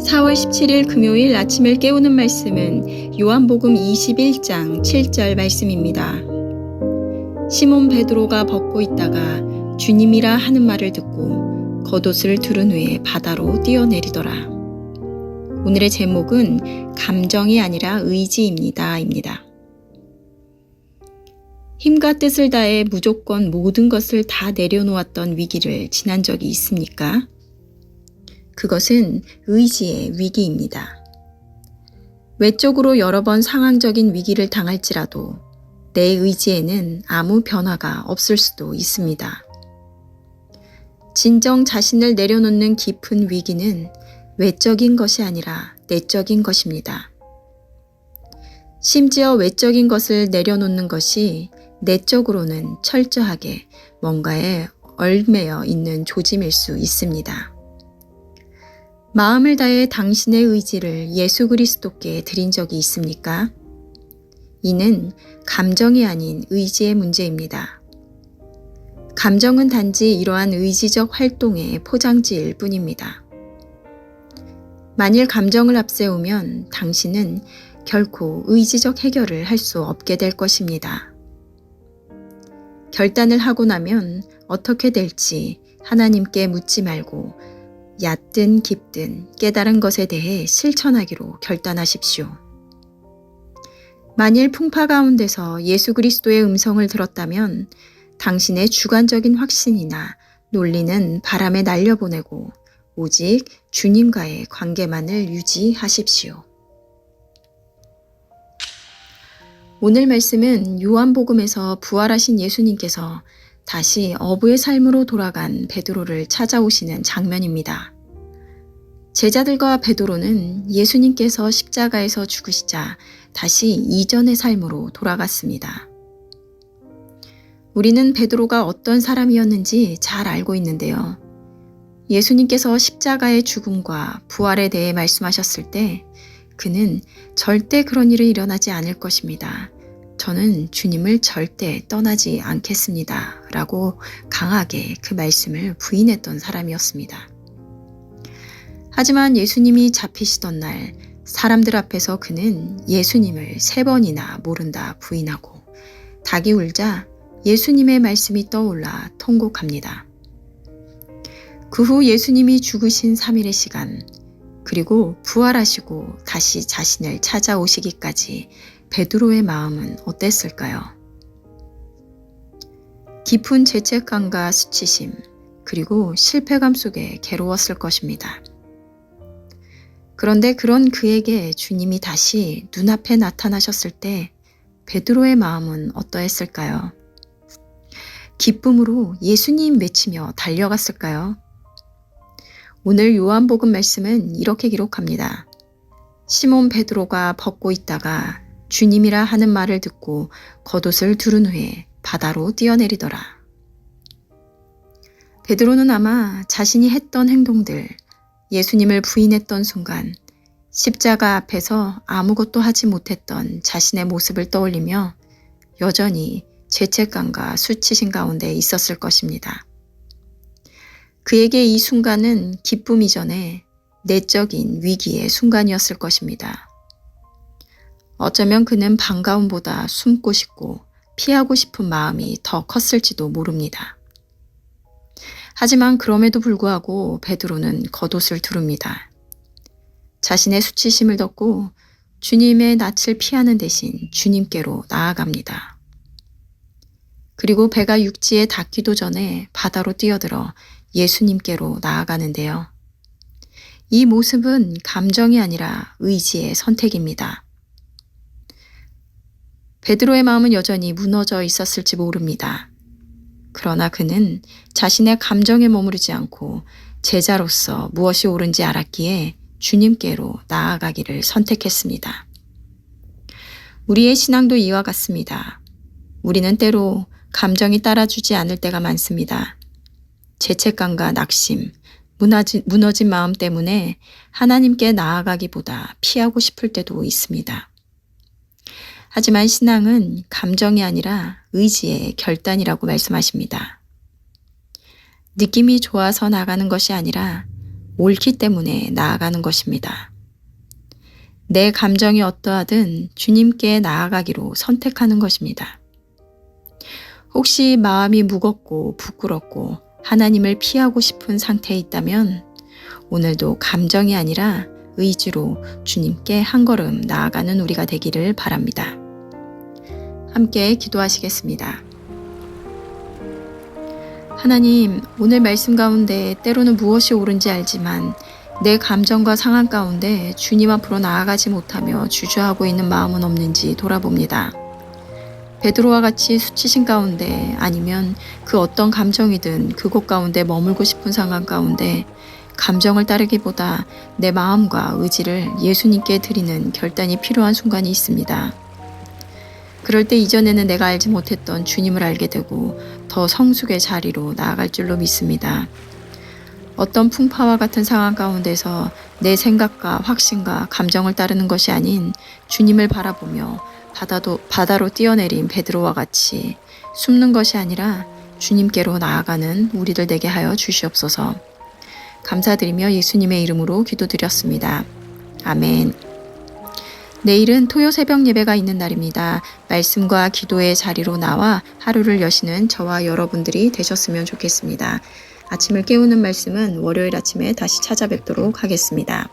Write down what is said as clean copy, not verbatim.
4월 17일 금요일 아침을 깨우는 말씀은 요한복음 21장 7절 말씀입니다. 시몬 베드로가 벗고 있다가 주님이라 하는 말을 듣고 겉옷을 두른 후에 바다로 뛰어내리더라. 오늘의 제목은 감정이 아니라 의지입니다. 힘과 뜻을 다해 무조건 모든 것을 다 내려놓았던 위기를 지난 적이 있습니까? 그것은 의지의 위기입니다. 외적으로 여러 번 상황적인 위기를 당할지라도 내 의지에는 아무 변화가 없을 수도 있습니다. 진정 자신을 내려놓는 깊은 위기는 외적인 것이 아니라 내적인 것입니다. 심지어 외적인 것을 내려놓는 것이 내적으로는 철저하게 뭔가에 얽매여 있는 조짐일 수 있습니다. 마음을 다해 당신의 의지를 예수 그리스도께 드린 적이 있습니까? 이는 감정이 아닌 의지의 문제입니다. 감정은 단지 이러한 의지적 활동의 포장지일 뿐입니다. 만일 감정을 앞세우면 당신은 결코 의지적 해결을 할 수 없게 될 것입니다. 결단을 하고 나면 어떻게 될지 하나님께 묻지 말고 얕든 깊든 깨달은 것에 대해 실천하기로 결단하십시오. 만일 풍파 가운데서 예수 그리스도의 음성을 들었다면 당신의 주관적인 확신이나 논리는 바람에 날려보내고 오직 주님과의 관계만을 유지하십시오. 오늘 말씀은 요한복음에서 부활하신 예수님께서 다시 어부의 삶으로 돌아간 베드로를 찾아오시는 장면입니다. 제자들과 베드로는 예수님께서 십자가에서 죽으시자 다시 이전의 삶으로 돌아갔습니다. 우리는 베드로가 어떤 사람이었는지 잘 알고 있는데요. 예수님께서 십자가의 죽음과 부활에 대해 말씀하셨을 때 그는 절대 그런 일이 일어나지 않을 것입니다. 저는 주님을 절대 떠나지 않겠습니다. 라고 강하게 그 말씀을 부인했던 사람이었습니다. 하지만 예수님이 잡히시던 날 사람들 앞에서 그는 예수님을 3번이나 모른다 부인하고 닭이 울자 예수님의 말씀이 떠올라 통곡합니다. 그 후 예수님이 죽으신 3일의 시간 그리고 부활하시고 다시 자신을 찾아오시기까지 베드로의 마음은 어땠을까요? 깊은 죄책감과 수치심 그리고 실패감 속에 괴로웠을 것입니다. 그런데 그런 그에게 주님이 다시 눈앞에 나타나셨을 때 베드로의 마음은 어떠했을까요? 기쁨으로 예수님 외치며 달려갔을까요? 오늘 요한복음 말씀은 이렇게 기록합니다. 시몬 베드로가 벗고 있다가 주님이라 하는 말을 듣고 겉옷을 두른 후에 바다로 뛰어내리더라. 베드로는 아마 자신이 했던 행동들, 예수님을 부인했던 순간 십자가 앞에서 아무것도 하지 못했던 자신의 모습을 떠올리며 여전히 죄책감과 수치심 가운데 있었을 것입니다. 그에게 이 순간은 기쁨 이전에 내적인 위기의 순간이었을 것입니다. 어쩌면 그는 반가움보다 숨고 싶고 피하고 싶은 마음이 더 컸을지도 모릅니다. 하지만 그럼에도 불구하고 베드로는 겉옷을 두릅니다. 자신의 수치심을 덮고 주님의 낯을 피하는 대신 주님께로 나아갑니다. 그리고 배가 육지에 닿기도 전에 바다로 뛰어들어 예수님께로 나아가는데요. 이 모습은 감정이 아니라 의지의 선택입니다. 베드로의 마음은 여전히 무너져 있었을지 모릅니다. 그러나 그는 자신의 감정에 머무르지 않고 제자로서 무엇이 옳은지 알았기에 주님께로 나아가기를 선택했습니다. 우리의 신앙도 이와 같습니다. 우리는 때로 감정이 따라주지 않을 때가 많습니다. 죄책감과 낙심, 무너진 마음 때문에 하나님께 나아가기보다 피하고 싶을 때도 있습니다. 하지만 신앙은 감정이 아니라 의지의 결단이라고 말씀하십니다. 느낌이 좋아서 나가는 것이 아니라 옳기 때문에 나아가는 것입니다. 내 감정이 어떠하든 주님께 나아가기로 선택하는 것입니다. 혹시 마음이 무겁고 부끄럽고 하나님을 피하고 싶은 상태에 있다면 오늘도 감정이 아니라 의지로 주님께 한 걸음 나아가는 우리가 되기를 바랍니다. 함께 기도하시겠습니다. 하나님, 오늘 말씀 가운데 때로는 무엇이 옳은지 알지만 내 감정과 상황 가운데 주님 앞으로 나아가지 못하며 주저하고 있는 마음은 없는지 돌아봅니다. 베드로와 같이 수치심 가운데 아니면 그 어떤 감정이든 그곳 가운데 머물고 싶은 상황 가운데 감정을 따르기보다 내 마음과 의지를 예수님께 드리는 결단이 필요한 순간이 있습니다. 그럴 때 이전에는 내가 알지 못했던 주님을 알게 되고 더 성숙의 자리로 나아갈 줄로 믿습니다. 어떤 풍파와 같은 상황 가운데서 내 생각과 확신과 감정을 따르는 것이 아닌 주님을 바라보며 바다로 뛰어내린 베드로와 같이 숨는 것이 아니라 주님께로 나아가는 우리들 되게 하여 주시옵소서. 감사드리며 예수님의 이름으로 기도드렸습니다. 아멘. 내일은 토요 새벽 예배가 있는 날입니다. 말씀과 기도의 자리로 나와 하루를 여시는 저와 여러분들이 되셨으면 좋겠습니다. 아침을 깨우는 말씀은 월요일 아침에 다시 찾아뵙도록 하겠습니다.